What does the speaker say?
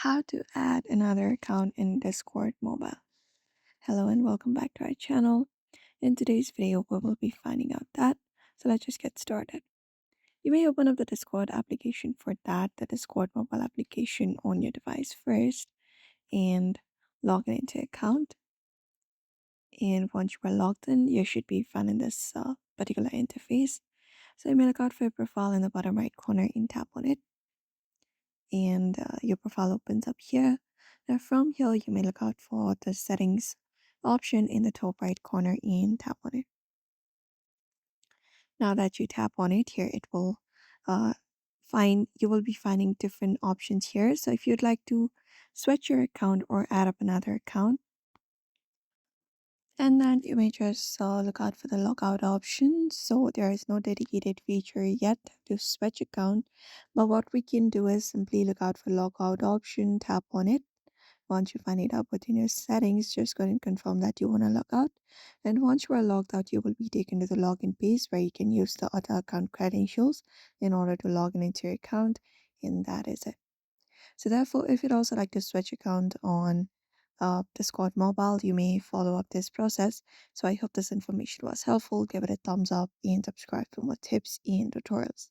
how to add another account in Discord mobile. Hello and welcome back to our channel. In today's video, we will be finding out that. So let's just get started. You may open up the Discord application for that, the Discord mobile application on your device first, and log in into account. And once you are logged in, you should be finding this particular interface. So you may look out for your profile in the bottom right corner and tap on it, and your profile opens up here. Now from here, you may look out for the settings option in the top right corner and tap on it. Now that you tap on it here, it will uh, you will be finding different options here. So if you'd like to switch your account or add up another account, and then you may just look out for the logout option. So there is no dedicated feature yet to switch account, but what we can do is simply look out for logout option, tap on it. Once you find it up within your settings, just go and confirm that you want to log out. And once you are logged out, you will be taken to the login page where you can use the other account credentials in order to log in into your account. And that is it. So therefore, if you'd also like to switch account on Discord mobile, you may follow up this process. So I hope this information was helpful. Give it a thumbs up and subscribe for more tips and tutorials.